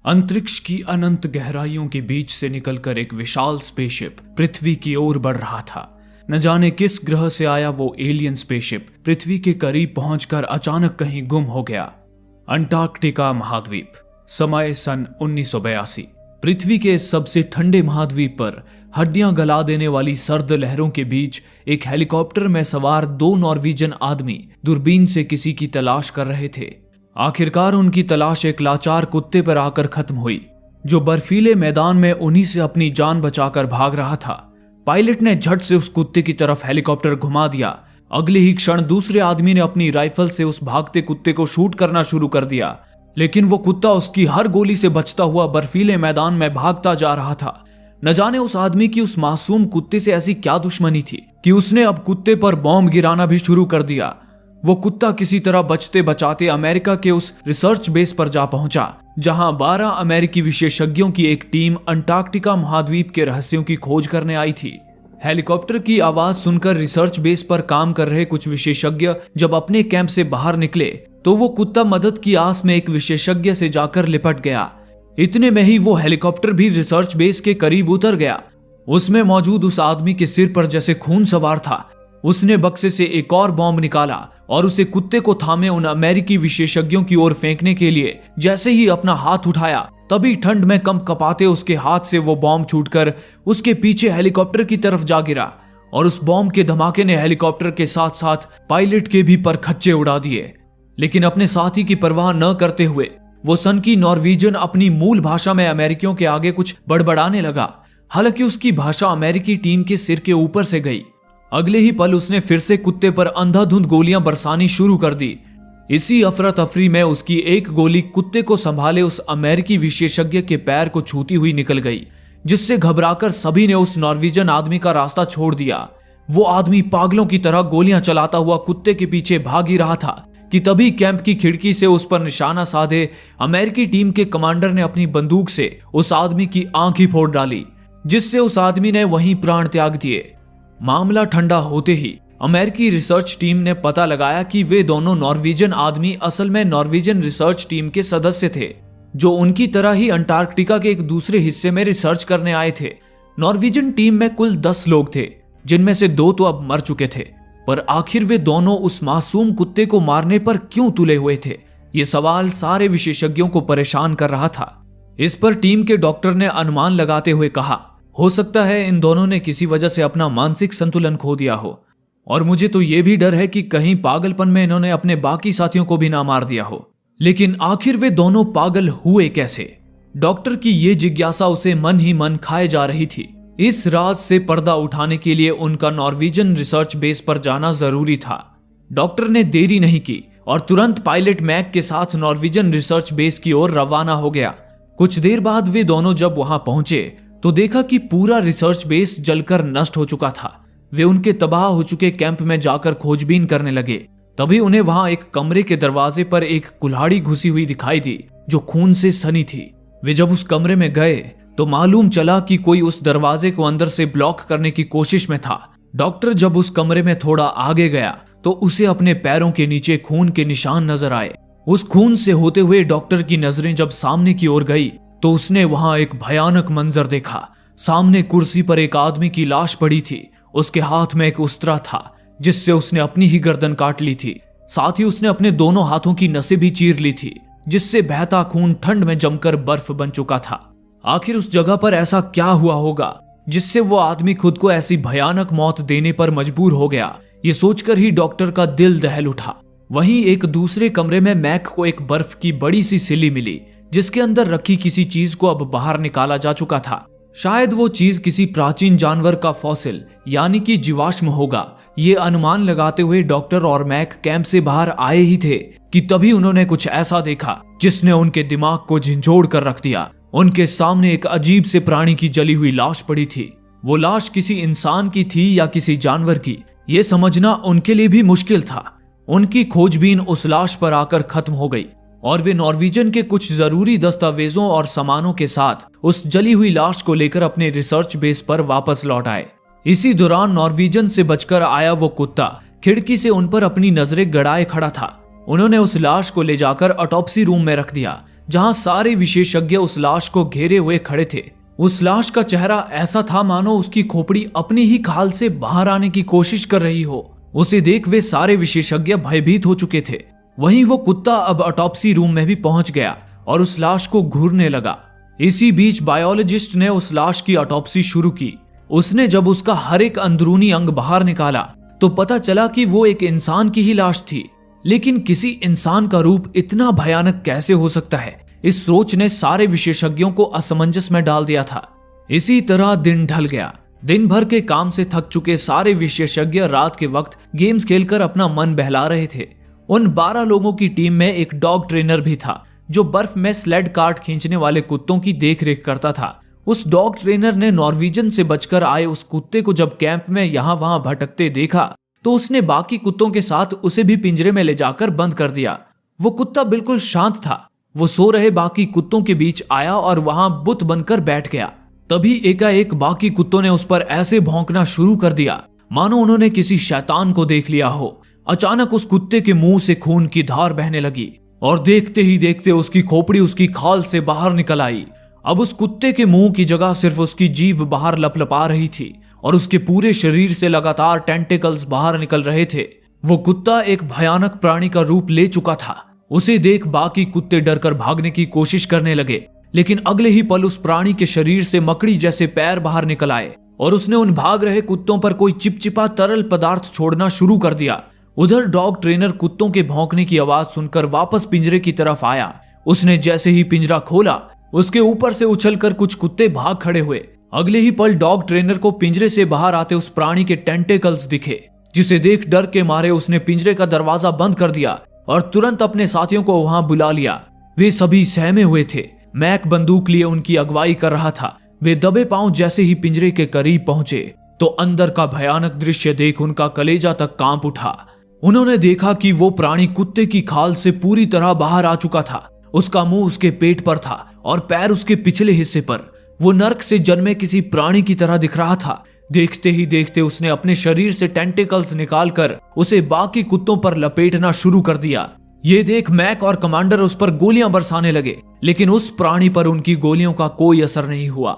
अंतरिक्ष की अनंत गहराइयों के बीच से निकलकर एक विशाल स्पेसशिप पृथ्वी की ओर बढ़ रहा था। न जाने किस ग्रह से आया वो एलियन स्पेसशिप पृथ्वी के करीब पहुंचकर अचानक कहीं गुम हो गया। अंटार्कटिका महाद्वीप, समय सन 1982। पृथ्वी के सबसे ठंडे महाद्वीप पर हड्डियां गला देने वाली सर्द लहरों के बीच एक हेलीकॉप्टर में सवार 2 नॉर्वेजियन आदमी दूरबीन से किसी की तलाश कर रहे थे। आखिरकार उनकी तलाश एक लाचार कुत्ते पर आकर खत्म हुई, जो बर्फीले मैदान में उन्हीं से अपनी जान बचाकर भाग रहा था। पायलट ने झट से उस कुत्ते की तरफ हेलीकॉप्टर घुमा दिया। अगले ही क्षण दूसरे आदमी ने अपनी राइफल से उस भागते कुत्ते को शूट करना शुरू कर दिया, लेकिन वो कुत्ता उसकी हर गोली से बचता हुआ बर्फीले मैदान में भागता जा रहा था। न जाने उस आदमी की उस मासूम कुत्ते से ऐसी क्या दुश्मनी थी कि उसने अब कुत्ते पर बॉम्ब गिराना भी शुरू कर दिया। वो कुत्ता किसी तरह बचते बचाते अमेरिका के उस रिसर्च बेस पर जा पहुंचा, जहां 12 अमेरिकी विशेषज्ञों की एक टीम अंटार्कटिका महाद्वीप के रहस्यों की खोज करने आई थी। हेलीकॉप्टर की आवाज सुनकर रिसर्च बेस पर काम कर रहे कुछ विशेषज्ञ जब अपने कैंप से बाहर निकले तो वो कुत्ता मदद की आस में एक विशेषज्ञ से जाकर लिपट गया। इतने में ही वो हेलीकॉप्टर भी रिसर्च बेस के करीब उतर गया। उसमें मौजूद उस आदमी के सिर पर जैसे खून सवार था। उसने बक्से से एक और बॉम्ब निकाला और उसे कुत्ते को थामे उन अमेरिकी विशेषज्ञों की ओर फेंकने के लिए जैसे ही अपना हाथ उठाया, तभी ठंड में कंप कपाते उसके हाथ से वो बॉम्ब छूटकर उसके पीछे हेलीकॉप्टर की तरफ जा गिरा और उस बॉम्ब के धमाके ने हेलीकॉप्टर के साथ साथ पायलट के भी परखच्चे उड़ा दिए। लेकिन अपने साथी की परवाह न करते हुए वो सनकी नॉर्वेजियन अपनी मूल भाषा में अमेरिकियों के आगे कुछ बड़बड़ाने लगा। हालांकि उसकी भाषा अमेरिकी टीम के सिर के ऊपर से गई। अगले ही पल उसने फिर से कुत्ते पर अंधाधुंध गोलियां बरसानी शुरू कर दी। इसी अफरा तफरी में उसकी एक गोली कुत्ते को संभाले उस अमेरिकी विशेषज्ञ के पैर को छूती हुई निकल गई, जिससे घबराकर सभी ने उस नॉर्वेजियन आदमी का रास्ता छोड़ दिया। वो आदमी पागलों की तरह गोलियां चलाता हुआ कुत्ते के पीछे भाग ही रहा था कि तभी कैंप की खिड़की से उस पर निशाना साधे अमेरिकी टीम के कमांडर ने अपनी बंदूक से उस आदमी की आंख ही फोड़ डाली, जिससे उस आदमी ने वहीं प्राण त्याग दिए। मामला ठंडा होते ही अमेरिकी रिसर्च टीम ने पता लगाया कि वे दोनों नॉर्वेजियन आदमी असल में नॉर्वेजियन रिसर्च टीम के सदस्य थे, जो उनकी तरह ही अंटार्कटिका के एक दूसरे हिस्से में रिसर्च करने आए थे। नॉर्वेजियन टीम में कुल 10 लोग थे, जिनमें से 2 तो अब मर चुके थे, पर आखिर वे दोनों उस मासूम कुत्ते को मारने पर क्यों तुले हुए थे? ये सवाल सारे विशेषज्ञों को परेशान कर रहा था। इस पर टीम के डॉक्टर ने अनुमान लगाते हुए कहा, हो सकता है इन दोनों ने किसी वजह से अपना मानसिक संतुलन खो दिया हो, और मुझे तो यह भी डर है कि कहीं पागलपन में इन्होंने अपने बाकी साथियों को भी ना मार दिया हो। लेकिन आखिर वे दोनों पागल हुए कैसे? डॉक्टर की ये जिज्ञासा उसे मन ही मन खाए जा रही थी। इस राज से पर्दा उठाने के लिए उनका नॉर्वेजियन रिसर्च बेस पर जाना जरूरी था। डॉक्टर ने देरी नहीं की और तुरंत पायलट मैक के साथ नॉर्वेजियन रिसर्च बेस की ओर रवाना हो गया। कुछ देर बाद वे दोनों जब वहां पहुंचे तो देखा कि पूरा रिसर्च बेस जलकर नष्ट हो चुका था। वे उनके तबाह हो चुके कैंप में जाकर खोजबीन करने लगे। तभी उन्हें वहां एक कमरे के दरवाजे पर एक कुल्हाड़ी घुसी हुई दिखाई दी, जो खून से सनी थी। वे जब उस कमरे में गए तो मालूम चला कि कोई उस दरवाजे को अंदर से ब्लॉक करने की कोशिश में था। डॉक्टर जब उस कमरे में थोड़ा आगे गया तो उसे अपने पैरों के नीचे खून के निशान नजर आए। उस खून से होते हुए डॉक्टर की नजरें जब सामने की ओर गई तो उसने वहां एक भयानक मंजर देखा। सामने कुर्सी पर एक आदमी की लाश पड़ी थी। उसके हाथ में एक उस्तरा था, जिससे उसने अपनी ही गर्दन काट ली थी। साथ ही उसने अपने दोनों हाथों की नसें भी चीर ली थी, जिससे बहता खून ठंड में जमकर बर्फ बन चुका था। आखिर उस जगह पर ऐसा क्या हुआ होगा जिससे वो आदमी खुद को ऐसी भयानक मौत देने पर मजबूर हो गया? ये सोचकर ही डॉक्टर का दिल दहल उठा। वहीं एक दूसरे कमरे में मैक को एक बर्फ की बड़ी सी सिल्ली मिली, जिसके अंदर रखी किसी चीज को अब बाहर निकाला जा चुका था। शायद वो चीज किसी प्राचीन जानवर का फॉसिल यानी कि जीवाश्म होगा। ये अनुमान लगाते हुए डॉक्टर और मैक कैंप से बाहर आए ही थे कि तभी उन्होंने कुछ ऐसा देखा जिसने उनके दिमाग को झंझोड़ कर रख दिया। उनके सामने एक अजीब से प्राणी की जली हुई लाश पड़ी थी। वो लाश किसी इंसान की थी या किसी जानवर की, ये समझना उनके लिए भी मुश्किल था। उनकी खोजबीन उस लाश पर आकर खत्म हो गई और वे नॉर्वेजियन के कुछ जरूरी दस्तावेजों और सामानों के साथ उस जली हुई लाश को लेकर अपने रिसर्च बेस पर वापस लौट आए। इसी दौरान नॉर्वेजियन से बचकर आया वो कुत्ता खिड़की से उन पर अपनी नजरें गड़ाए खड़ा था। उन्होंने उस लाश को ले जाकर ऑटोप्सी रूम में रख दिया, जहां सारे विशेषज्ञ उस लाश को घेरे हुए खड़े थे। उस लाश का चेहरा ऐसा था मानो उसकी खोपड़ी अपनी ही खाल से बाहर आने की कोशिश कर रही हो। उसे देख वे सारे विशेषज्ञ भयभीत हो चुके थे। वहीं वो कुत्ता अब ऑटोप्सी रूम में भी पहुंच गया और उस लाश को घूरने लगा। इसी बीच बायोलॉजिस्ट ने उस लाश की ऑटोप्सी शुरू की। उसने जब उसका हर एक अंदरूनी अंग बाहर निकाला तो पता चला कि वो एक इंसान की ही लाश थी। लेकिन किसी इंसान का रूप इतना भयानक कैसे हो सकता है, इस सोच ने सारे विशेषज्ञों को असमंजस में डाल दिया था। इसी तरह दिन ढल गया। दिन भर के काम से थक चुके सारे विशेषज्ञ रात के वक्त गेम्स खेलकर अपना मन बहला रहे थे। उन 12 लोगों की टीम में एक डॉग ट्रेनर भी था जो बर्फ में स्लेड कार्ट खींचने वाले कुत्तों की देखरेख करता था। उस डॉग ट्रेनर ने नॉर्वेजन से बचकर आए उस कुत्ते को जब कैंप में यहाँ वहां भटकते देखा तो उसने बाकी कुत्तों के साथ उसे भी पिंजरे में ले जाकर बंद कर दिया। वो कुत्ता बिल्कुल शांत था। वो सो रहे बाकी कुत्तों के बीच आया और वहां बुत बनकर बैठ गया। तभी एकाएक बाकी कुत्तों ने उस पर ऐसे भौंकना शुरू कर दिया मानो उन्होंने किसी शैतान को देख लिया हो। अचानक उस कुत्ते के मुंह से खून की धार बहने लगी और देखते ही देखते उसकी खोपड़ी उसकी खाल से बाहर निकल आई। अब उस कुत्ते के मुंह की जगह सिर्फ उसकी जीभ बाहर लपलपा रही थी और उसके पूरे शरीर से लगातार टेंटिकल्स बाहर निकल रहे थे। वो कुत्ता एक भयानक प्राणी का रूप ले चुका था। उसे देख बाकी कुत्ते डरकर भागने की कोशिश करने लगे, लेकिन अगले ही पल उस प्राणी के शरीर से मकड़ी जैसे पैर बाहर निकल आए और उसने उन भाग रहे कुत्तों पर कोई चिपचिपा तरल पदार्थ छोड़ना शुरू कर दिया। उधर डॉग ट्रेनर कुत्तों के भौंकने की आवाज सुनकर वापस पिंजरे की तरफ आया। उसने जैसे ही पिंजरा खोला उसके ऊपर से उछलकर कुछ कुत्ते भाग खड़े हुए। अगले ही पल डॉग ट्रेनर को पिंजरे से बाहर आते उस प्राणी के टेंटेकल्स दिखे, जिसे देख डर के मारे उसने पिंजरे का दरवाजा बंद कर दिया और तुरंत अपने साथियों को वहां बुला लिया। वे सभी सहमे हुए थे। मैक बंदूक लिए उनकी अगुवाई कर रहा था। वे दबे पांव जैसे ही पिंजरे के करीब पहुंचे तो अंदर का भयानक दृश्य देख उनका कलेजा तक कांप उठा। उन्होंने देखा कि वो प्राणी कुत्ते की खाल से पूरी तरह बाहर आ चुका था। उसका मुंह उसके पेट पर था और पैर उसके पिछले हिस्से पर। वो नर्क से जन्मे किसी प्राणी की तरह दिख रहा था। देखते ही देखते उसने अपने शरीर से टेंटिकल्स निकालकर उसे बाकी कुत्तों पर लपेटना शुरू कर दिया। ये देख मैक और कमांडर उस पर गोलियां बरसाने लगे, लेकिन उस प्राणी पर उनकी गोलियों का कोई असर नहीं हुआ।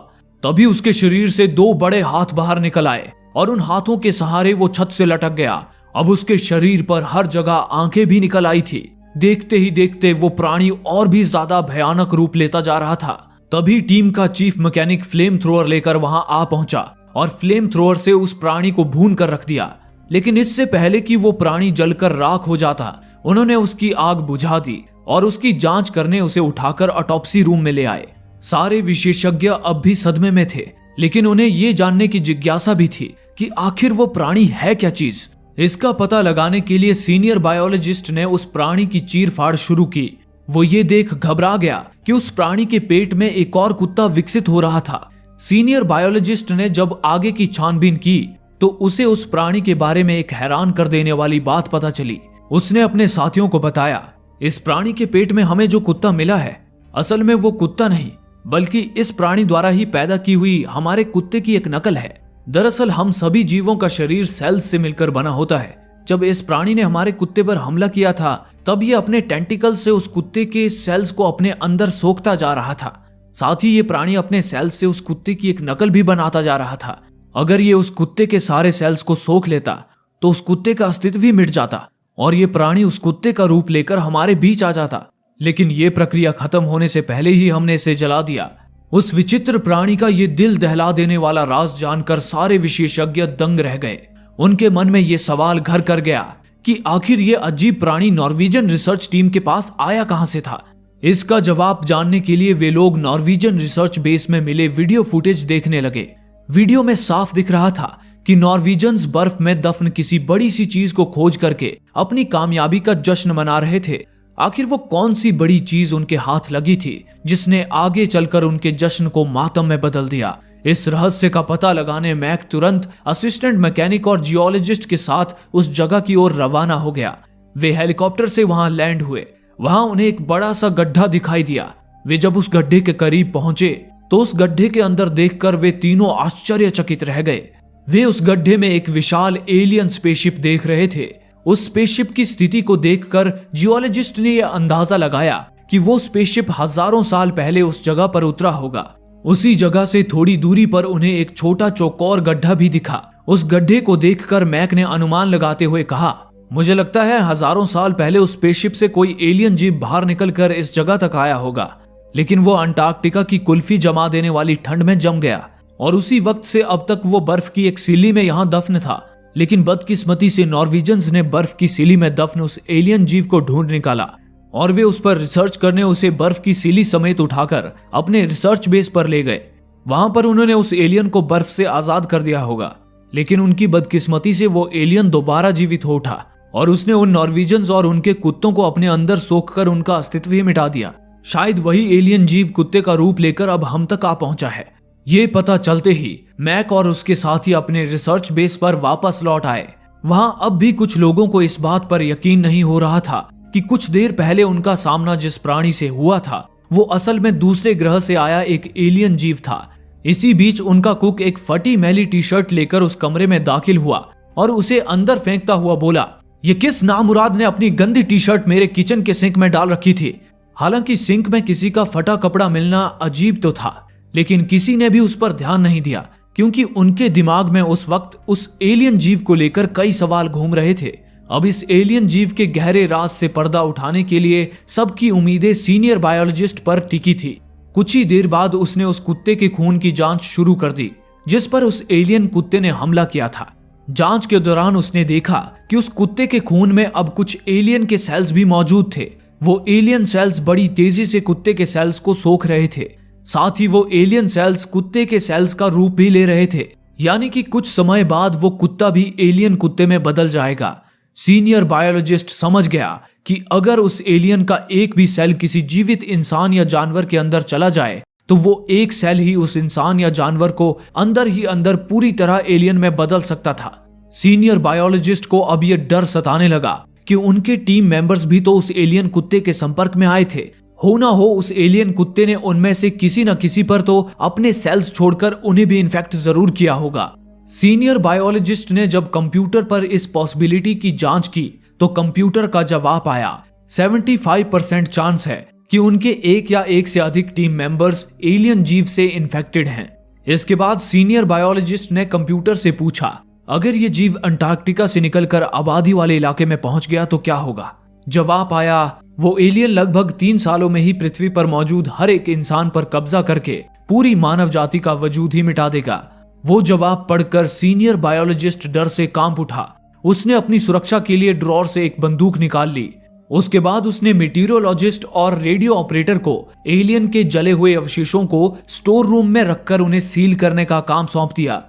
तभी उसके शरीर से 2 बड़े हाथ बाहर निकल आए और उन हाथों के सहारे वो छत से लटक गया। अब उसके शरीर पर हर जगह आंखें भी निकल आई थी। देखते ही देखते वो प्राणी और भी ज्यादा भयानक रूप लेता जा रहा था। तभी टीम का चीफ मैकेनिक फ्लेम थ्रोअर लेकर वहां आ पहुंचा और फ्लेम थ्रोअर से उस प्राणी को भून कर रख दिया। लेकिन इससे पहले कि वो प्राणी जलकर राख हो जाता, उन्होंने उसकी आग बुझा दी और उसकी जांच करने उसे उठाकर ऑटोप्सी रूम में ले आए। सारे विशेषज्ञ अब भी सदमे में थे, लेकिन उन्हें ये जानने की जिज्ञासा भी थी कि आखिर वो प्राणी है क्या चीज। इसका पता लगाने के लिए सीनियर बायोलॉजिस्ट ने उस प्राणी की चीरफाड़ शुरू की। वो ये देख घबरा गया कि उस प्राणी के पेट में एक और कुत्ता विकसित हो रहा था। सीनियर बायोलॉजिस्ट ने जब आगे की छानबीन की तो उसे उस प्राणी के बारे में एक हैरान कर देने वाली बात पता चली। उसने अपने साथियों को बताया, इस प्राणी के पेट में हमें जो कुत्ता मिला है, असल में वो कुत्ता नहीं बल्कि इस प्राणी द्वारा ही पैदा की हुई हमारे कुत्ते की एक नकल है। दरअसल हम सभी जीवों का शरीर सेल्स से मिलकर बना होता है। जब इस प्राणी ने हमारे कुत्ते पर हमला किया था तब ये अपने टेंटिकल से उस कुत्ते के सेल्स को अपने अंदर सोखता जा रहा था। साथ ही ये प्राणी अपने सेल्स से उस कुत्ते की एक नकल भी बनाता जा रहा था। अगर ये उस कुत्ते के सारे सेल्स को सोख लेता तो उस कुत्ते का अस्तित्व भी मिट जाता और ये प्राणी उस कुत्ते का रूप लेकर हमारे बीच आ जाता। लेकिन ये प्रक्रिया खत्म होने से पहले ही हमने इसे जला दिया। उस विचित्र प्राणी का ये दिल दहला देने वाला राज जानकर सारे विशेषज्ञ दंग रह गए। उनके मन में ये सवाल घर कर गया कि आखिर ये अजीब प्राणी नॉर्वेजियन रिसर्च टीम के पास आया कहां से था। इसका जवाब जानने के लिए वे लोग नॉर्वेजियन रिसर्च बेस में मिले वीडियो फुटेज देखने लगे। वीडियो में साफ दिख रहा था कि नॉर्वेजियंस बर्फ में दफन किसी बड़ी सी चीज को खोज करके अपनी कामयाबी का जश्न मना रहे थे। आखिर वो कौन सी बड़ी चीज उनके हाथ लगी थी जिसने आगे चलकर उनके जश्न को मातम में बदल दिया। इस रहस्य का पता लगाने मैक तुरंत असिस्टेंट मैकेनिक और जियोलॉजिस्ट के साथ उस जगह की ओर रवाना हो गया। वे हेलीकॉप्टर से वहां लैंड हुए। वहां उन्हें एक बड़ा सा गड्ढा दिखाई दिया। वे जब उस गड्ढे के करीब पहुंचे तो उस गड्ढे के अंदर देखकर वे तीनों आश्चर्यचकित रह गए। वे उस गड्ढे में एक विशाल एलियन स्पेसशिप देख रहे थे। उस स्पेसशिप की स्थिति को देखकर जियोलॉजिस्ट ने यह अंदाजा लगाया कि वो स्पेसशिप हजारों साल पहले उस जगह पर उतरा होगा। उसी जगह से थोड़ी दूरी पर उन्हें एक छोटा चौकोर गड्ढा भी दिखा। उस गड्ढे को देखकर मैक ने अनुमान लगाते हुए कहा, मुझे लगता है हजारों साल पहले उस स्पेसशिप से कोई एलियन जीव बाहर निकलकर इस जगह तक आया होगा, लेकिन वो अंटार्कटिका की कुल्फी जमा देने वाली ठंड में जम गया और उसी वक्त से अब तक वो बर्फ की एक सिल्ली में यहाँ दफन था। लेकिन बदकिस्मती से नॉर्वेजियंस ने बर्फ की सिल्ली में दफन उस एलियन जीव को ढूंढ निकाला और वे उस पर रिसर्च करने उसे बर्फ की सिल्ली समेत उठाकर अपने रिसर्च बेस पर ले गए। वहां पर उन्होंने उस एलियन को बर्फ से आजाद कर दिया होगा, लेकिन उनकी बदकिस्मती से वो एलियन दोबारा जीवित हो उठा और उसने उन नॉर्वेजियंस और उनके कुत्तों को अपने अंदर सोखकर उनका अस्तित्व ही मिटा दिया। शायद वही एलियन जीव कुत्ते का रूप लेकर अब हम तक आ पहुंचा है। ये पता चलते ही मैक और उसके साथी अपने रिसर्च बेस पर वापस लौट आए। वहां अब भी कुछ लोगों को इस बात पर यकीन नहीं हो रहा था कि कुछ देर पहले उनका सामना जिस प्राणी से हुआ था वो असल में दूसरे ग्रह से आया एक एलियन जीव था। इसी बीच उनका कुक एक फटी मैली टी शर्ट लेकर उस कमरे में दाखिल हुआ और उसे अंदर फेंकता हुआ बोला, ये किस नामुराद ने अपनी गंदी टी शर्ट मेरे किचन के सिंक में डाल रखी थी। हालांकि सिंक में किसी का फटा कपड़ा मिलना अजीब तो था, लेकिन किसी ने भी उस पर ध्यान नहीं दिया क्योंकि उनके दिमाग में उस वक्त उस एलियन जीव को लेकर कई सवाल घूम रहे थे। अब इस एलियन जीव के गहरे राज से पर्दा उठाने के लिए सबकी उम्मीदें सीनियर बायोलॉजिस्ट पर टिकी थी। कुछ ही देर बाद उसने उस कुत्ते के खून की जांच शुरू कर दी जिस पर उस एलियन कुत्ते ने हमला किया था। जांच के दौरान उसने देखा कि उस कुत्ते के खून में अब कुछ एलियन के सेल्स भी मौजूद थे। वो एलियन सेल्स बड़ी तेजी से कुत्ते के सेल्स को सोख रहे थे। साथ ही वो एलियन सेल्स कुत्ते के सेल्स का रूप भी ले रहे थे, यानी कि कुछ समय बाद वो कुत्ता भी एलियन कुत्ते में बदल जाएगा। सीनियर बायोलॉजिस्ट समझ गया कि अगर उस एलियन का एक भी सेल किसी जीवित इंसान या जानवर के अंदर चला जाए तो वो एक सेल ही उस इंसान या जानवर को अंदर ही अंदर पूरी तरह एलियन में बदल सकता था। सीनियर बायोलॉजिस्ट को अब ये डर सताने लगा कि उनके टीम मेंबर्स भी तो उस एलियन कुत्ते के संपर्क में आए थे। हो ना हो उस एलियन कुत्ते ने उनमें से किसी न किसी पर तो अपने सेल्स छोड़कर उन्हें भी इन्फेक्ट जरूर किया होगा। सीनियर बायोलॉजिस्ट ने जब कंप्यूटर पर इस पॉसिबिलिटी की जांच की तो कंप्यूटर का जवाब आया 75% चांस है कि उनके एक या एक से अधिक टीम मेंबर्स एलियन जीव से इन्फेक्टेड हैं। इसके बाद सीनियर बायोलॉजिस्ट ने कंप्यूटर से पूछा, अगर ये जीव अंटार्कटिका से निकलकर आबादी वाले इलाके में पहुंच गया तो क्या होगा। जवाब आया, वो एलियन लगभग 3 सालों में ही पृथ्वी पर मौजूद हर एक इंसान पर कब्जा करके पूरी मानव जाति का वजूद ही मिटा देगा। वो जवाब पढ़कर सीनियर बायोलॉजिस्ट डर से कांप उठा। उसने अपनी सुरक्षा के लिए ड्रॉर से एक बंदूक निकाल ली। उसके बाद उसने मीटीरियोलॉजिस्ट और रेडियो ऑपरेटर को एलियन के जले हुए अवशेषों को स्टोर रूम में रखकर उन्हें सील करने का काम सौंप दिया।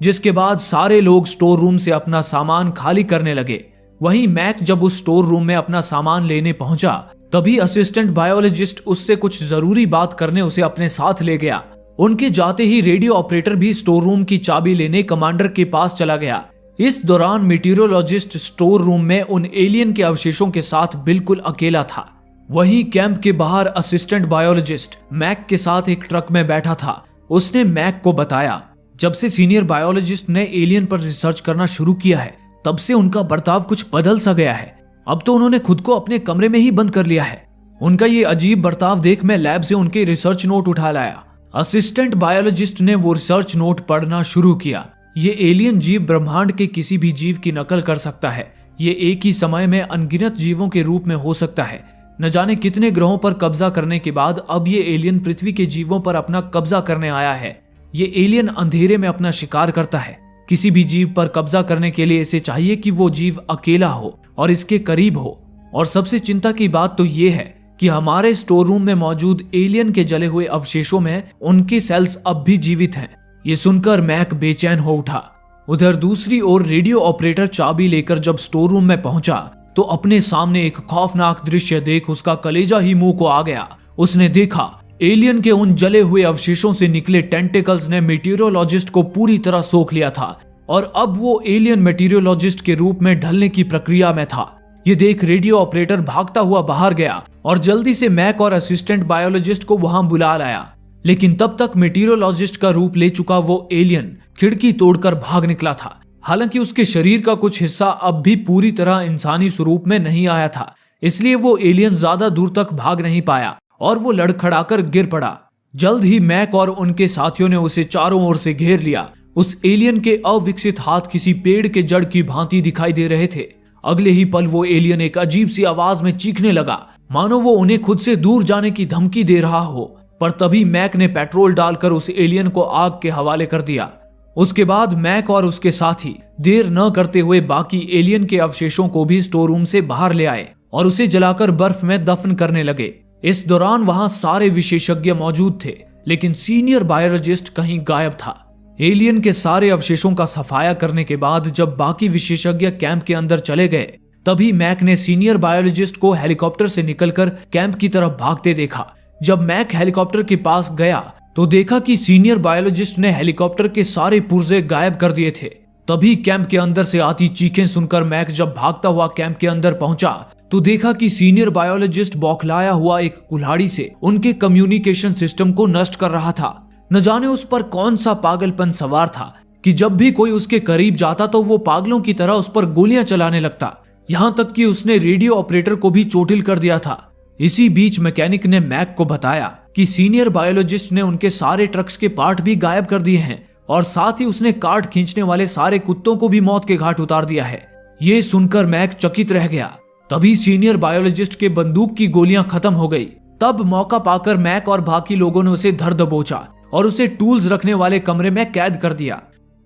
जिसके बाद सारे लोग स्टोर रूम से अपना सामान खाली करने लगे। वहीं मैक जब उस स्टोर रूम में अपना सामान लेने पहुंचा तभी असिस्टेंट बायोलॉजिस्ट उससे कुछ जरूरी बात करने उसे अपने साथ ले गया। उनके जाते ही रेडियो ऑपरेटर भी स्टोर रूम की चाबी लेने कमांडर के पास चला गया। इस दौरान मीटीरियोलॉजिस्ट स्टोर रूम में उन एलियन के अवशेषों के साथ बिल्कुल अकेला था। वहीं कैंप के बाहर असिस्टेंट बायोलॉजिस्ट मैक के साथ एक ट्रक में बैठा था। उसने मैक को बताया, जब से सीनियर बायोलॉजिस्ट ने एलियन पर रिसर्च करना शुरू किया है तब से उनका बर्ताव कुछ बदल सा गया है। अब तो उन्होंने खुद को अपने कमरे में ही बंद कर लिया है। उनका ये अजीब बर्ताव देख मैं लैब से उनके रिसर्च नोट उठा लाया। असिस्टेंट बायोलॉजिस्ट ने वो रिसर्च नोट पढ़ना शुरू किया। ये एलियन जीव ब्रह्मांड के किसी भी जीव की नकल कर सकता है। ये एक ही समय में अनगिनत जीवों के रूप में हो सकता है। न जाने कितने ग्रहों पर कब्जा करने के बाद अब ये एलियन पृथ्वी के जीवों पर अपना कब्जा करने आया है। ये एलियन अंधेरे में अपना शिकार करता है। किसी भी जीव पर कब्जा करने के लिए इसे चाहिए कि वो जीव अकेला हो और इसके करीब हो। और सबसे चिंता की बात तो ये है कि हमारे स्टोर रूम में मौजूद एलियन के जले हुए अवशेषों में उनके सेल्स अब भी जीवित हैं। ये सुनकर मैक बेचैन हो उठा। उधर दूसरी ओर रेडियो ऑपरेटर चाबी लेकर जब स्टोर रूम में पहुंचा तो अपने सामने एक खौफनाक दृश्य देख उसका कलेजा ही मुंह को आ गया। उसने देखा एलियन के उन जले हुए अवशेषों से निकले टेंटिकल्स ने मीटीरियोलॉजिस्ट को पूरी तरह सोख लिया था और अब वो एलियन मीटीरियोलॉजिस्ट के रूप में ढलने की प्रक्रिया में था। ये देख रेडियो ऑपरेटर भागता हुआ बाहर गया और जल्दी से मैक और असिस्टेंट बायोलॉजिस्ट को वहां बुला लाया। लेकिन तब तक मीटीरियोलॉजिस्ट का रूप ले चुका वो एलियन खिड़की तोड़कर भाग निकला था। हालांकि उसके शरीर का कुछ हिस्सा अब भी पूरी तरह इंसानी स्वरूप में नहीं आया था। इसलिए वो एलियन ज्यादा दूर तक भाग नहीं पाया और वो लड़खड़ाकर गिर पड़ा। जल्द ही मैक और उनके साथियों ने उसे चारों ओर से घेर लिया। उस एलियन के अविकसित हाथ किसी पेड़ के जड़ की भांति दिखाई दे रहे थे। अगले ही पल वो एलियन एक अजीब सी आवाज में चीखने लगा, मानो वो उन्हें खुद से दूर जाने की धमकी दे रहा हो। पर तभी मैक ने पेट्रोल डालकर उस एलियन को आग के हवाले कर दिया। उसके बाद मैक और उसके साथी देर न करते हुए बाकी एलियन के अवशेषों को भी स्टोर रूम से बाहर ले आए और उसे जलाकर बर्फ में दफन करने लगे। इस दौरान वहां सारे विशेषज्ञ मौजूद थे, लेकिन सीनियर बायोलॉजिस्ट कहीं गायब था। एलियन के सारे अवशेषों का सफाया करने के बाद जब बाकी विशेषज्ञ कैंप के अंदर चले गए, तभी मैक ने सीनियर बायोलॉजिस्ट को हेलीकॉप्टर से निकलकर कैंप की तरफ भागते देखा। जब मैक हेलीकॉप्टर के पास गया तो देखा कि सीनियर बायोलॉजिस्ट ने हेलीकॉप्टर के सारे पुर्जे गायब कर दिए थे। तभी कैंप के अंदर से आती चीखें सुनकर मैक जब भागता हुआ कैंप के अंदर पहुंचा तो देखा कि सीनियर बायोलॉजिस्ट बौखलाया हुआ एक कुल्हाड़ी से उनके कम्युनिकेशन सिस्टम को नष्ट कर रहा था। न जाने उस पर कौन सा पागलपन सवार था कि जब भी कोई उसके करीब जाता तो वो पागलों की तरह उस पर गोलियां चलाने लगता। यहाँ तक कि उसने रेडियो ऑपरेटर को भी चोटिल कर दिया था। इसी बीच मैकेनिक ने मैक को बताया कि सीनियर बायोलॉजिस्ट ने उनके सारे ट्रक्स के पार्ट भी गायब कर दिए हैं और साथ ही उसने कार्ड खींचने वाले सारे कुत्तों को भी मौत के घाट उतार दिया है। ये सुनकर मैक चकित रह गया। तभी सीनियर बायोलॉजिस्ट के बंदूक की गोलियां खत्म हो गई। तब मौका पाकर मैक और बाकी लोगों ने उसे धर दबोचा और उसे टूल्स रखने वाले कमरे में कैद कर दिया।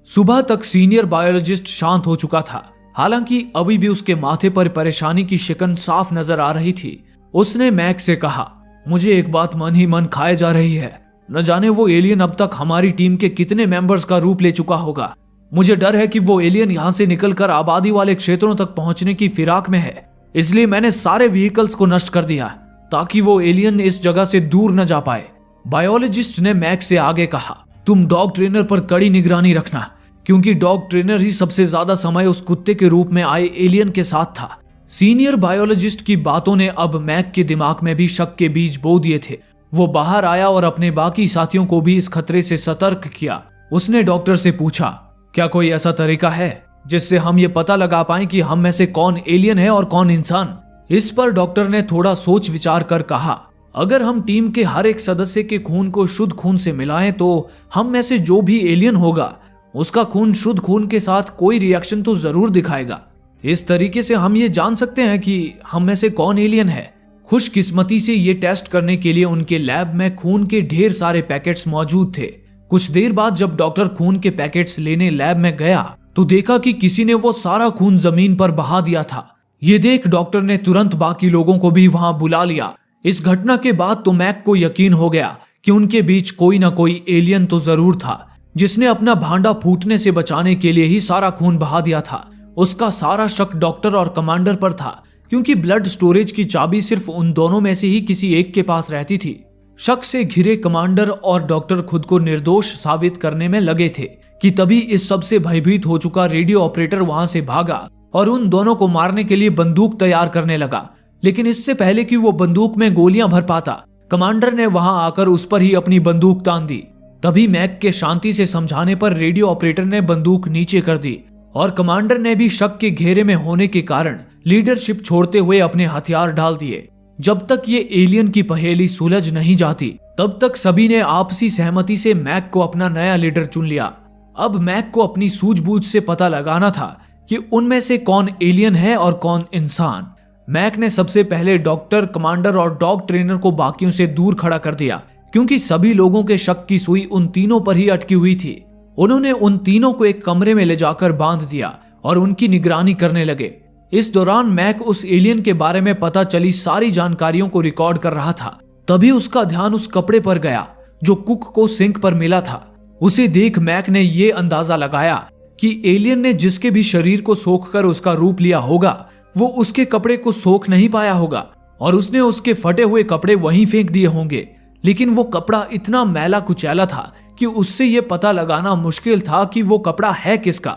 सुबह तक सीनियर बायोलॉजिस्ट शांत हो चुका था, हालांकि अभी भी उसके माथे पर परेशानी की शिकन साफ नजर आ रही थी। उसने मैक से कहा, मुझे एक बात मन ही मन खाए जा रही है। न जाने वो एलियन अब तक हमारी टीम के कितने मेंबर्स का रूप ले चुका होगा। मुझे डर है कि वो एलियन यहाँ से निकलकर आबादी वाले क्षेत्रों तक पहुंचने की फिराक में है। इसलिए मैंने सारे व्हीकल्स को नष्ट कर दिया ताकि वो एलियन इस जगह से दूर न जा पाए। बायोलॉजिस्ट ने मैक से आगे कहा, तुम डॉग ट्रेनर पर कड़ी निगरानी रखना, क्योंकि डॉग ट्रेनर ही सबसे ज्यादा समय उस कुत्ते के रूप में आए एलियन के साथ था। सीनियर बायोलॉजिस्ट की बातों ने अब मैक के दिमाग में भी शक के बीज बो दिए थे। वो बाहर आया और अपने बाकी साथियों को भी इस खतरे से सतर्क किया। उसने डॉक्टर से पूछा, क्या कोई ऐसा तरीका है जिससे हम ये पता लगा पाएं कि हम में से कौन एलियन है और कौन इंसान? इस पर डॉक्टर ने थोड़ा सोच विचार कर कहा, अगर हम टीम के हर एक सदस्य के खून को शुद्ध खून से मिलाएं तो हम में से जो भी एलियन होगा उसका खून शुद्ध खून के साथ कोई रिएक्शन तो जरूर दिखाएगा। इस तरीके से हम ये जान सकते हैं कि हम में से कौन एलियन है। खुशकिस्मती से ये टेस्ट करने के लिए उनके लैब में खून के ढेर सारे पैकेट्स मौजूद थे। कुछ देर बाद जब डॉक्टर खून के पैकेट्स लेने लैब में गया तो देखा कि किसी ने वो सारा खून जमीन पर बहा दिया था। ये देख डॉक्टर ने तुरंत बाकी लोगों को भी वहां बुला लिया। इस घटना के बाद तो मैक को यकीन हो गया कि उनके बीच कोई ना कोई एलियन तो जरूर था, जिसने अपना भांडा फूटने से बचाने के लिए ही सारा खून बहा दिया था। उसका सारा शक डॉक्टर और कमांडर पर था, क्योंकि ब्लड स्टोरेज की चाबी सिर्फ उन दोनों में से ही किसी एक के पास रहती थी। शक से घिरे कमांडर और डॉक्टर खुद को निर्दोष साबित करने में लगे थे कि तभी इस सबसे भयभीत हो चुका रेडियो ऑपरेटर वहां से भागा और उन दोनों को मारने के लिए बंदूक तैयार करने लगा। लेकिन इससे पहले कि वो बंदूक में गोलियां भर पाता, कमांडर ने वहां आकर उस पर ही अपनी बंदूक तान दी। तभी मैक के शांति से समझाने पर रेडियो ऑपरेटर ने बंदूक नीचे कर दी और कमांडर ने भी शक के घेरे में होने के कारण लीडरशिप छोड़ते हुए अपने हथियार डाल दिए। जब तक ये एलियन की पहेली सुलझ नहीं जाती तब तक सभी ने आपसी सहमति से मैक को अपना नया लीडर चुन लिया। अब मैक को अपनी सूझबूझ से पता लगाना था कि उनमें से कौन एलियन है और कौन इंसान। मैक ने सबसे पहले डॉक्टर, कमांडर और डॉग ट्रेनर को बाकियों से दूर खड़ा कर दिया, क्योंकि सभी लोगों के शक की सुई उन तीनों पर ही अटकी हुई थी। उन्होंने उन तीनों को एक कमरे में ले जाकर बांध दिया और उनकी निगरानी करने लगे। इस दौरान मैक उस एलियन के बारे में पता चली सारी जानकारियों को रिकॉर्ड कर रहा था। तभी उसका ध्यान उस कपड़े पर गया जो कुक को सिंक पर मिला था। उसे देख मैक ने ये अंदाजा लगाया कि एलियन ने जिसके भी शरीर को सोखकर उसका रूप लिया होगा वो उसके कपड़े को सोख नहीं पाया होगा और उसने उसके फटे हुए कपड़े वहीं फेंक दिए होंगे। लेकिन वो कपड़ा इतना मैला कुचैला था कि उससे ये पता लगाना मुश्किल था कि वो कपड़ा है किसका।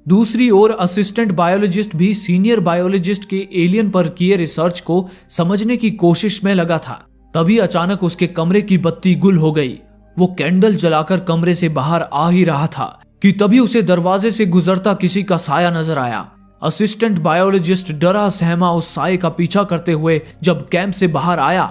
दूसरी ओर असिस्टेंट बायोलॉजिस्ट भी सीनियर बायोलॉजिस्ट के एलियन पर किए रिसर्च को समझने की कोशिश में लगा था। तभी अचानक उसके कमरे की बत्ती गुल हो गई। वो कैंडल जलाकर कमरे से बाहर आ ही रहा था कि तभी उसे दरवाजे से गुजरता किसी का साया नजर आया। असिस्टेंट बायोलॉजिस्ट डरा सहमा उस साए का पीछा करते हुए जब कैंप से बाहर आया,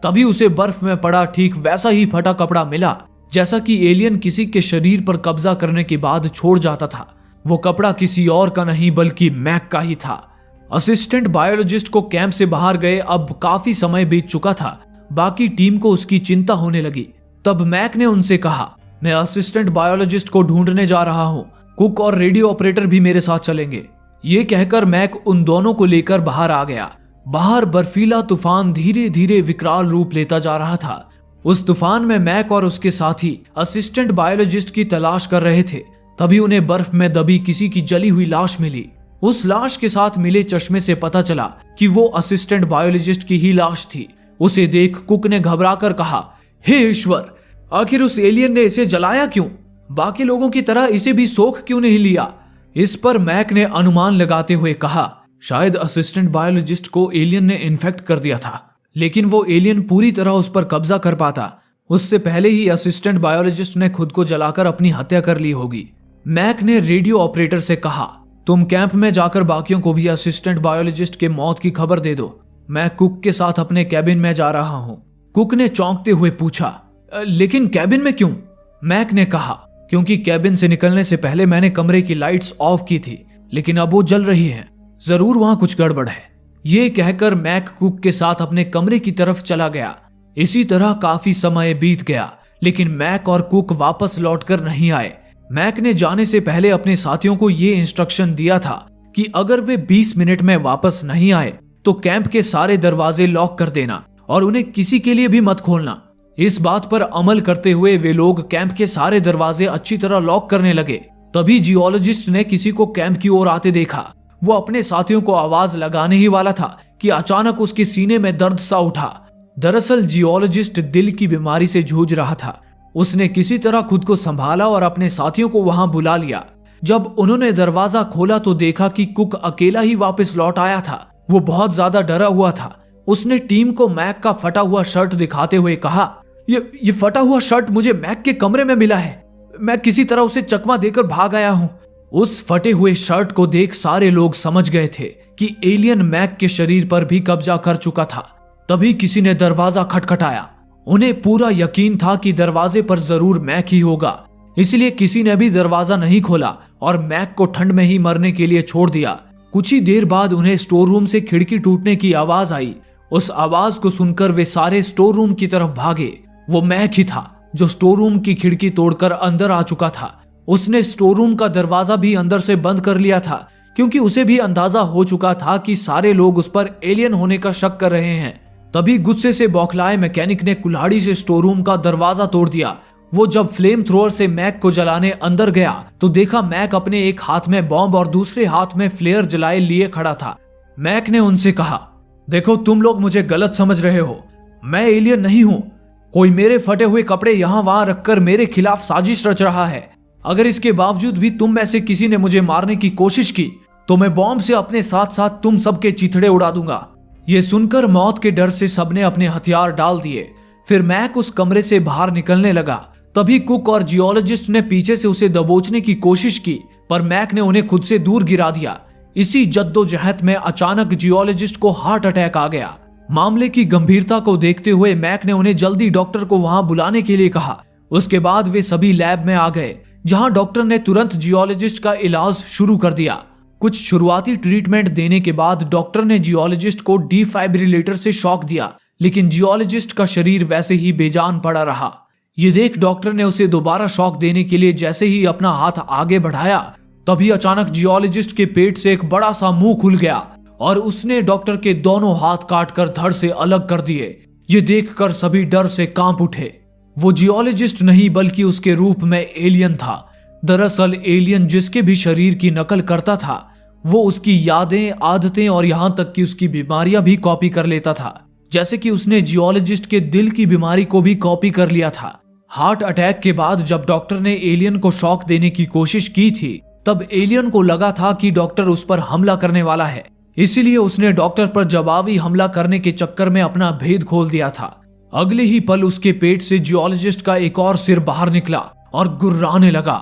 तभी उसे बर्फ में पड़ा ठीक वैसा ही फटा कपड़ा मिला जैसा कि एलियन किसी के शरीर पर कब्जा करने के बाद छोड़ जाता था। वो कपड़ा किसी और का नहीं बल्कि मैक का ही था। असिस्टेंट बायोलॉजिस्ट को कैंप से बाहर गए अब काफी समय बीत चुका था। बाकी टीम को उसकी चिंता होने लगी। तब मैक ने उनसे कहा, मैं असिस्टेंट बायोलॉजिस्ट को ढूंढने जा रहा हूँ, कुक और रेडियो ऑपरेटर भी मेरे साथ चलेंगे। ये कहकर मैक उन दोनों को लेकर बाहर आ गया। बाहर बर्फीला तूफान धीरे धीरे विकराल रूप लेता जा रहा था। उस तूफान में मैक और उसके साथी असिस्टेंट बायोलॉजिस्ट की तलाश कर रहे थे। तभी उन्हें बर्फ में दबी किसी की जली हुई लाश मिली। उस लाश के साथ मिले चश्मे से पता चला कि वो असिस्टेंट बायोलॉजिस्ट की ही लाश थी। उसे देख कुक ने घबराकर कहा, हे ईश्वर, आखिर उस एलियन ने इसे जलाया क्यों? बाकी लोगों की तरह इसे भी सोख क्यों नहीं लिया? इस पर मैक ने अनुमान लगाते हुए कहा, शायद असिस्टेंट बायोलॉजिस्ट को एलियन ने इन्फेक्ट कर दिया था, लेकिन वो एलियन पूरी तरह उस पर कब्जा कर पाता उससे पहले ही असिस्टेंट बायोलॉजिस्ट ने खुद को जलाकर अपनी हत्या कर ली होगी। मैक ने रेडियो ऑपरेटर से कहा, तुम कैंप में जाकर बाकियों को भी असिस्टेंट बायोलॉजिस्ट के मौत की खबर दे दो। मैं कुक के साथ अपने कैबिन में जा रहा हूँ। कुक ने चौंकते हुए पूछा, लेकिन कैबिन में क्यों? मैक ने कहा, क्योंकि कैबिन से निकलने से पहले मैंने कमरे की लाइट्स ऑफ की थी, लेकिन अब वो जल रही हैं। जरूर वहां कुछ गड़बड़ है। ये कहकर मैक कुक के साथ अपने कमरे की तरफ चला गया। इसी तरह काफी समय बीत गया, लेकिन मैक और कुक वापस लौटकर नहीं आए। मैक ने जाने से पहले अपने साथियों को ये इंस्ट्रक्शन दिया था कि अगर वे 20 मिनट में वापस नहीं आए तो कैंप के सारे दरवाजे लॉक कर देना और उन्हें किसी के लिए भी मत खोलना। इस बात पर अमल करते हुए वे लोग कैंप के सारे दरवाजे अच्छी तरह लॉक करने लगे। तभी जियोलॉजिस्ट ने किसी को कैंप की ओर आते देखा। वो अपने साथियों को आवाज लगाने ही वाला था कि अचानक उसके सीने में दर्द सा उठा। दरअसल जियोलॉजिस्ट दिल की बीमारी से जूझ रहा था। उसने किसी तरह खुद को संभाला और अपने साथियों को वहां बुला लिया। जब उन्होंने दरवाजा खोला तो देखा कि कुक अकेला ही वापस लौट आया था। वो बहुत ज्यादा डरा हुआ था। उसने टीम को मैक का फटा हुआ शर्ट दिखाते हुए कहा, ये फटा हुआ शर्ट मुझे मैक के कमरे में मिला है। मैं किसी तरह उसे चकमा देकर भाग आया हूँ। उस फटे हुए शर्ट को देख सारे लोग समझ गए थे कि एलियन मैक के शरीर पर भी कब्जा कर चुका था। तभी किसी ने दरवाजा खटखटाया। उन्हें पूरा यकीन था कि दरवाजे पर जरूर मैक ही होगा, इसलिए किसी ने भी दरवाजा नहीं खोला और मैक को ठंड में ही मरने के लिए छोड़ दिया। कुछ ही देर बाद उन्हें स्टोर रूम से खिड़की टूटने की आवाज आई। उस आवाज को सुनकर वे सारे स्टोर रूम की तरफ भागे। वो मैक ही था जो स्टोर रूम की खिड़की तोड़कर अंदर आ चुका था। उसने स्टोर रूम का दरवाजा भी अंदर से बंद कर लिया था, क्योंकि उसे भी अंदाजा हो चुका था कि सारे लोग उस पर एलियन होने का शक कर रहे हैं। तभी गुस्से से बौखलाए मैकेनिक ने कुल्हाड़ी से स्टोर रूम का दरवाजा तोड़ दिया। वो जब फ्लेम थ्रोअर से मैक को जलाने अंदर गया तो देखा मैक अपने एक हाथ में बॉम्ब और दूसरे हाथ में फ्लेयर जलाए लिए खड़ा था। मैक ने उनसे कहा, देखो तुम लोग मुझे गलत समझ रहे हो। मैं एलियन नहीं हूं। कोई मेरे फटे हुए कपड़े यहाँ वहां रखकर मेरे खिलाफ साजिश रच रहा है। अगर इसके बावजूद भी तुम में से किसी ने मुझे मारने की कोशिश की तो मैं बॉम्ब से अपने साथ साथ तुम सबके चिथड़े उड़ा दूंगा। ये सुनकर मौत के डर से सबने अपने हथियार डाल दिए। फिर मैक उस कमरे से बाहर निकलने लगा। तभी कुक और जियोलॉजिस्ट ने पीछे से उसे दबोचने की कोशिश की, पर मैक ने उन्हें खुद से दूर गिरा दिया। इसी जद्दोजहद में अचानक जियोलॉजिस्ट को हार्ट अटैक आ गया। मामले की गंभीरता को देखते हुए मैक ने उन्हें जल्दी डॉक्टर को वहां बुलाने के लिए कहा। उसके बाद वे सभी लैब में आ गए, जहां डॉक्टर ने तुरंत जियोलॉजिस्ट का इलाज शुरू कर दिया। कुछ शुरुआती ट्रीटमेंट देने के बाद डॉक्टर ने जियोलॉजिस्ट को डिफाइब्रिलेटर से शॉक दिया, लेकिन जियोलॉजिस्ट का शरीर वैसे ही बेजान पड़ा रहा। ये देख डॉक्टर ने उसे दोबारा शॉक देने के लिए जैसे ही अपना हाथ आगे बढ़ाया, तभी अचानक जियोलॉजिस्ट के पेट से एक बड़ा सा मुंह खुल गया और उसने डॉक्टर के दोनों हाथ काटकर धड़ से अलग कर दिए। ये देखकर सभी डर से कांप उठे। वो जियोलॉजिस्ट नहीं बल्कि उसके रूप में एलियन था। दरअसल एलियन जिसके भी शरीर की नकल करता था वो उसकी यादें, आदतें और यहां तक कि उसकी बीमारियां भी कॉपी कर लेता था। जैसे कि उसने जियोलॉजिस्ट के दिल की बीमारी को भी कॉपी कर लिया था। हार्ट अटैक के बाद जब डॉक्टर ने एलियन को शॉक देने की कोशिश की थी, तब एलियन को लगा था कि डॉक्टर उस पर हमला करने वाला है, इसीलिए उसने डॉक्टर पर जवाबी हमला करने के चक्कर में अपना भेद खोल दिया था। अगले ही पल उसके पेट से जियोलॉजिस्ट का एक और सिर बाहर निकला और गुर्राने लगा।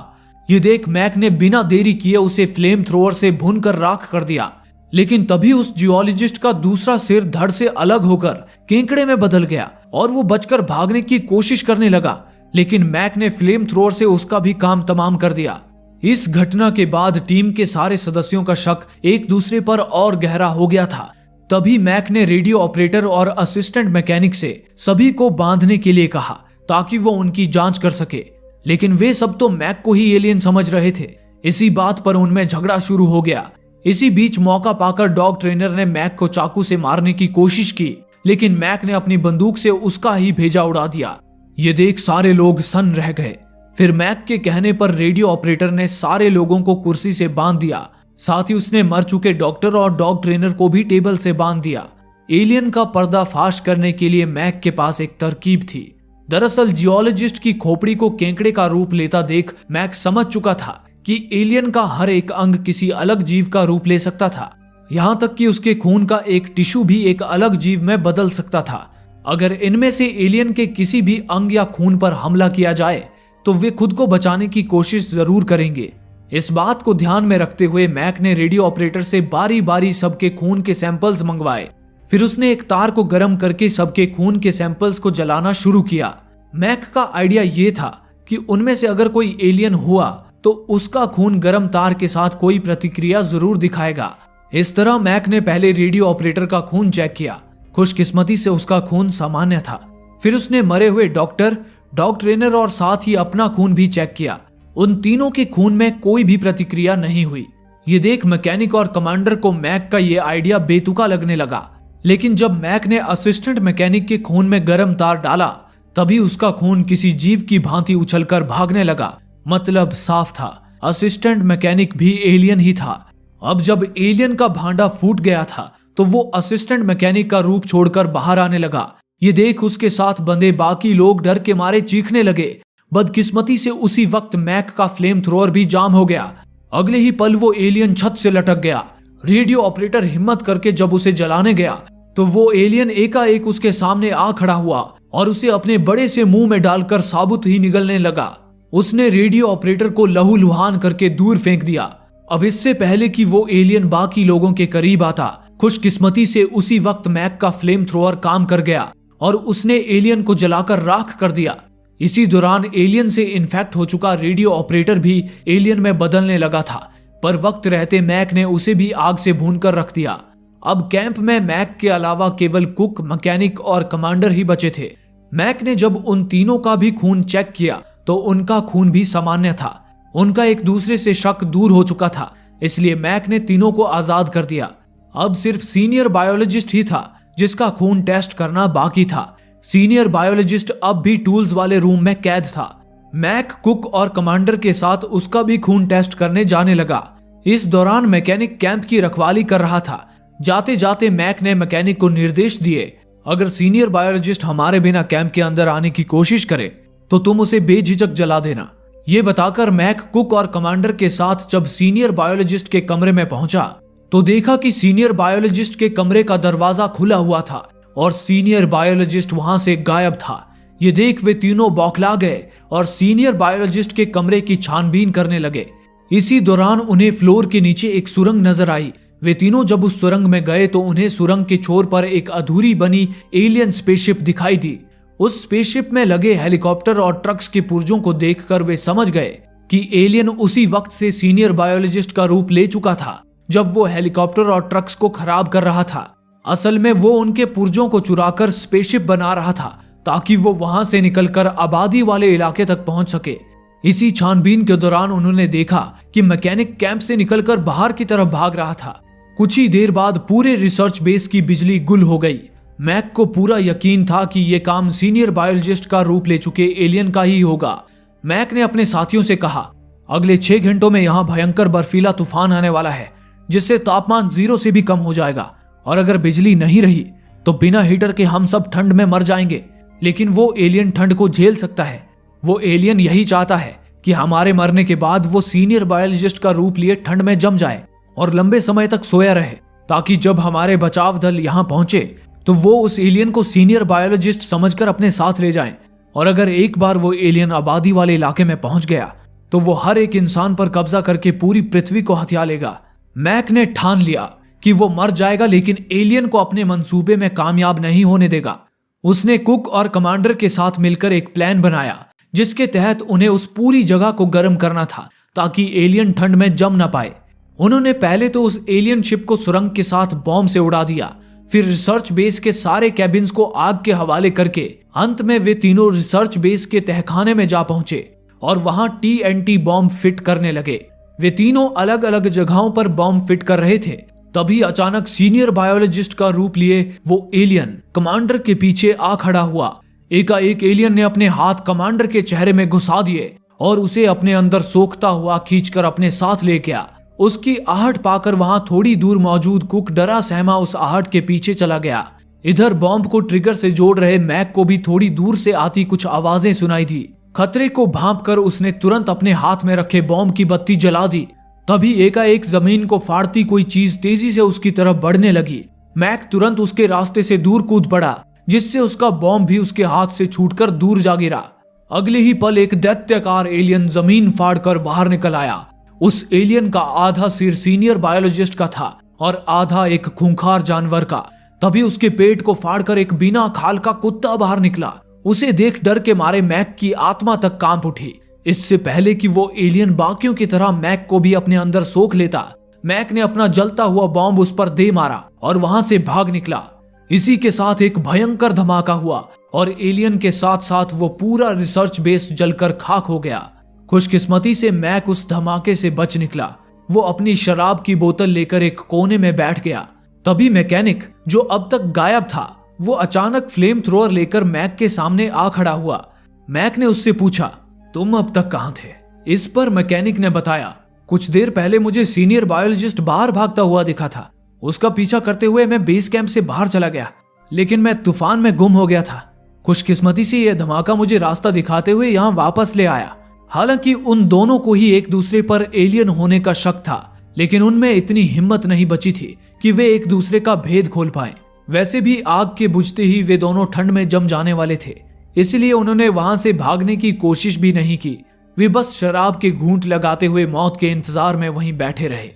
ये देख मैक ने बिना देरी किए उसे फ्लेम थ्रोअर से भूनकर राख कर दिया। लेकिन तभी उस जियोलॉजिस्ट का दूसरा सिर धड़ से अलग होकर केंकड़े में बदल गया और वो बचकर भागने की कोशिश करने लगा, लेकिन मैक ने फ्लेम थ्रोअर से उसका भी काम तमाम कर दिया। इस घटना के बाद टीम के सारे सदस्यों का शक एक दूसरे पर और गहरा हो गया था। तभी मैक ने रेडियो ऑपरेटर और असिस्टेंट मैकेनिक से सभी को बांधने के लिए कहा ताकि वो उनकी जांच कर सके, लेकिन वे सब तो मैक को ही एलियन समझ रहे थे। इसी बात पर उनमें झगड़ा शुरू हो गया। इसी बीच मौका पाकर डॉग ट्रेनर ने मैक को चाकू से मारने की कोशिश की, लेकिन मैक ने अपनी बंदूक से उसका ही भेजा उड़ा दिया। ये देख सारे लोग सन्न रह गए। फिर मैक के कहने पर रेडियो ऑपरेटर ने सारे लोगों को कुर्सी से बांध दिया। साथ ही उसने मर चुके डॉक्टर और डॉग ट्रेनर को भी टेबल से बांध दिया। एलियन का पर्दाफाश करने के लिए मैक के पास एक तरकीब थी। दरअसल जियोलॉजिस्ट की खोपड़ी को केंकड़े का रूप लेता देख मैक समझ चुका था कि एलियन का हर एक अंग किसी अलग जीव का रूप ले सकता था। यहाँ तक कि उसके खून का एक टिश्यू भी एक अलग जीव में बदल सकता था। अगर इनमें से एलियन के किसी भी अंग या खून पर हमला किया जाए तो वे खुद को बचाने की कोशिश जरूर करेंगे। इस बात को ध्यान में रखते हुए मैक ने रेडियो ऑपरेटर से बारी बारी सबके खून के सैंपल्स मंगवाए। फिर उसने एक तार को गर्म करके सबके खून के सैंपल्स को जलाना शुरू किया। मैक का आइडिया ये था कि उनमें से अगर कोई एलियन हुआ तो उसका खून गर्म तार के साथ कोई प्रतिक्रिया जरूर दिखाएगा। इस तरह मैक ने पहले रेडियो ऑपरेटर का खून चेक किया। खुशकिस्मती से उसका खून सामान्य था। फिर उसने मरे हुए डॉक्टर, डॉग ट्रेनर और साथ ही अपना खून भी चेक किया। उन तीनों के खून में कोई भी प्रतिक्रिया नहीं हुई। ये देख मैकेनिक और कमांडर को मैक का ये आइडिया बेतुका लगने लगा। लेकिन जब मैक ने असिस्टेंट मैकेनिक के खून में गर्म तार डाला तभी उसका खून किसी जीव की भांति उछलकर भागने लगा। मतलब साफ था, असिस्टेंट मैकेनिक भी एलियन ही था। अब जब एलियन का भांडा फूट गया था तो वो असिस्टेंट मैकेनिक का रूप छोड़कर बाहर आने लगा। ये देख उसके साथ बंधे बाकी लोग डर के मारे चीखने लगे। बदकिस्मती से उसी वक्त मैक का फ्लेम थ्रोअर भी जाम हो गया। अगले ही पल वो एलियन छत से लटक गया। रेडियो ऑपरेटर हिम्मत करके जब उसे जलाने गया तो वो एलियन एकाएक उसके सामने आ खड़ा हुआ और उसे अपने बड़े से मुंह में डालकर साबुत ही निगलने लगा। उसने रेडियो ऑपरेटर को लहूलुहान करके दूर फेंक दिया। अब इससे पहले कि वो एलियन बाकी लोगों के करीब आता, खुशकिस्मती से उसी वक्त मैक का फ्लेम थ्रोअर काम कर गया और उसने एलियन को जलाकर राख कर दिया। इसी दौरान एलियन से इन्फेक्ट हो चुका रेडियो ऑपरेटर भी एलियन में बदलने लगा था, पर वक्त रहते मैक ने उसे भी आग से भूनकर रख दिया। अब कैंप में मैक के अलावा केवल कुक, मैकेनिक और कमांडर ही बचे थे। मैक ने जब उन तीनों का भी खून चेक किया तो उनका खून भी सामान्य था। उनका एक दूसरे से शक दूर हो चुका था, इसलिए मैक ने तीनों को आजाद कर दिया। अब सिर्फ सीनियर बायोलॉजिस्ट ही था जिसका खून टेस्ट करना बाकी था। सीनियर बायोलॉजिस्ट अब भी टूल्स वाले रूम में कैद था। मैक, कुक और कमांडर के साथ उसका भी खून टेस्ट करने जाने लगा। इस दौरान मैकेनिक कैंप की रखवाली कर रहा था। जाते जाते मैक ने मैकेनिक को निर्देश दिए, अगर सीनियर बायोलॉजिस्ट हमारे बिना कैंप के अंदर आने की कोशिश करे तो तुम उसे बेझिझक जला देना। ये बताकर मैक, कुक और कमांडर के साथ जब सीनियर बायोलॉजिस्ट के कमरे में पहुंचा तो देखा कि सीनियर बायोलॉजिस्ट के कमरे का दरवाजा खुला हुआ था और सीनियर बायोलॉजिस्ट वहां से गायब था। ये देख वे तीनों बौखला गए और सीनियर बायोलॉजिस्ट के कमरे की छानबीन करने लगे। इसी दौरान उन्हें फ्लोर के नीचे एक सुरंग नजर आई। वे तीनों जब उस सुरंग में गए तो उन्हें सुरंग के छोर पर एक अधूरी बनी एलियन स्पेसशिप दिखाई दी। उस स्पेसशिप में लगे हेलीकॉप्टर और ट्रक्स के पुर्जों को देखकर वे समझ गए कि एलियन उसी वक्त से सीनियर बायोलॉजिस्ट का रूप ले चुका था जब वो हेलीकॉप्टर और ट्रक्स को खराब कर रहा था। असल में वो उनके पुर्जों को चुराकर स्पेसशिप बना रहा था ताकि वो वहां से निकलकर आबादी वाले इलाके तक पहुंच सके। इसी छानबीन के दौरान उन्होंने देखा कि मैकेनिक कैंप से निकलकर बाहर की तरफ भाग रहा था। कुछ ही देर बाद पूरे रिसर्च बेस की बिजली गुल हो गई। मैक को पूरा यकीन था कि यह काम सीनियर बायोलॉजिस्ट का रूप ले चुके एलियन का ही होगा। मैक ने अपने साथियों से कहा, अगले 6 घंटों में यहाँ भयंकर बर्फीला तूफान आने वाला है जिससे तापमान 0 से भी कम हो जाएगा और अगर बिजली नहीं रही तो बिना हीटर के हम सब ठंड में मर जाएंगे। लेकिन वो एलियन ठंड को झेल सकता है। वो एलियन यही चाहता है कि हमारे मरने के बाद वो सीनियर बायोलॉजिस्ट का रूप लिए ठंड में जम जाए और लंबे समय तक सोया रहे ताकि जब हमारे बचाव दल यहाँ पहुंचे तो वो उस एलियन को सीनियर बायोलॉजिस्ट समझकर अपने साथ ले जाएं। और अगर एक बार वो एलियन आबादी वाले इलाके में पहुंच गया तो वो हर एक इंसान पर कब्जा करके पूरी पृथ्वी को हथिया लेगा। मैक ने ठान लिया कि वो मर जाएगा, लेकिन एलियन को अपने मंसूबे में कामयाब नहीं होने देगा। उसने कुक और कमांडर के साथ मिलकर एक प्लान बनाया जिसके तहत उन्हें उस पूरी जगह को गर्म करना था ताकि एलियन ठंड में जम ना पाए। उन्होंने पहले तो उस एलियन शिप को सुरंग के साथ बॉम्ब से उड़ा दिया, फिर रिसर्च बेस के सारे कैबिन्स को आग के हवाले करके अंत में वे तीनों रिसर्च बेस के तहखाने में जा पहुंचे और वहां TNT बॉम्ब फिट करने लगे। वे तीनों अलग अलग जगहों पर बॉम्ब फिट कर रहे थे। तभी अचानक सीनियर बायोलॉजिस्ट का रूप लिए वो एलियन कमांडर के पीछे आ खड़ा हुआ। एकाएक एलियन ने अपने हाथ कमांडर के चेहरे में घुसा दिए और उसे अपने अंदर सोखता हुआ खींचकर अपने साथ ले गया। उसकी आहट पाकर वहां थोड़ी दूर मौजूद कुक डरा सहमा उस आहट के पीछे चला गया। इधर बॉम्ब को ट्रिगर से जोड़ रहे मैक को भी थोड़ी दूर से आती कुछ आवाजें सुनाई दी। खतरे को भांपकर उसने तुरंत अपने हाथ में रखे बॉम्ब की बत्ती जला दी। तभी एकाएक जमीन को फाड़ती कोई चीज तेजी से उसकी तरफ बढ़ने लगी। मैक तुरंत उसके रास्ते से दूर कूद पड़ा, जिससे उसका बॉम्ब भी उसके हाथ से छूटकर दूर जा गिरा। अगले ही पल एक दैत्याकार एलियन जमीन फाड़कर बाहर निकल आया। उस एलियन का आधा सिर सीनियर बायोलॉजिस्ट का था और आधा एक खूंखार जानवर का। तभी उसके पेट को फाड़कर एक बिना खाल का कुत्ता बाहर निकला। उसे देख डर के मारे मैक की आत्मा तक कांप उठी। इससे पहले कि वो एलियन बाकियों की तरह मैक को भी अपने अंदर सोख लेता, मैक ने अपना जलता हुआ बॉम्ब उस पर दे मारा और वहां से भाग निकला। इसी के साथ एक भयंकर धमाका हुआ और एलियन के साथ साथ वो पूरा रिसर्च बेस जलकर खाक हो गया। खुशकिस्मती से मैक उस धमाके से बच निकला। वो अपनी शराब की बोतल लेकर एक कोने में बैठ गया। तभी मैकेनिक, जो अब तक गायब था, वो अचानक फ्लेम थ्रोअर लेकर मैक के सामने आ खड़ा हुआ। मैक ने उससे पूछा, तुम अब तक कहां थे? इस पर मैकेनिक ने बताया, कुछ देर पहले मुझे सीनियर बायोलॉजिस्ट बाहर भागता हुआ दिखा था। उसका पीछा करते हुए मैं बेस कैंप से बाहर चला गया, लेकिन मैं तूफान में गुम हो गया था। खुशकिस्मती से यह धमाका मुझे रास्ता दिखाते हुए यहाँ वापस ले आया। हालांकि उन दोनों को ही एक दूसरे पर एलियन होने का शक था, लेकिन उनमें इतनी हिम्मत नहीं बची थी कि वे एक दूसरे का भेद खोल पाएं। वैसे भी आग के बुझते ही वे दोनों ठंड में जम जाने वाले थे, इसलिए उन्होंने वहां से भागने की कोशिश भी नहीं की। वे बस शराब के घूंट लगाते हुए मौत के इंतजार में वहीं बैठे रहे।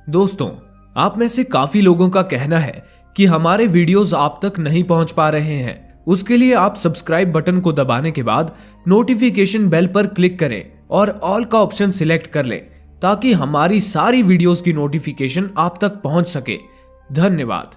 दोस्तों, आप में से काफी लोगों का कहना है कि हमारे वीडियोस आप तक नहीं पहुंच पा रहे हैं। उसके लिए आप सब्सक्राइब बटन को दबाने के बाद नोटिफिकेशन बेल पर क्लिक करें और ऑल का ऑप्शन सिलेक्ट कर लें, ताकि हमारी सारी वीडियोस की नोटिफिकेशन आप तक पहुंच सके। धन्यवाद।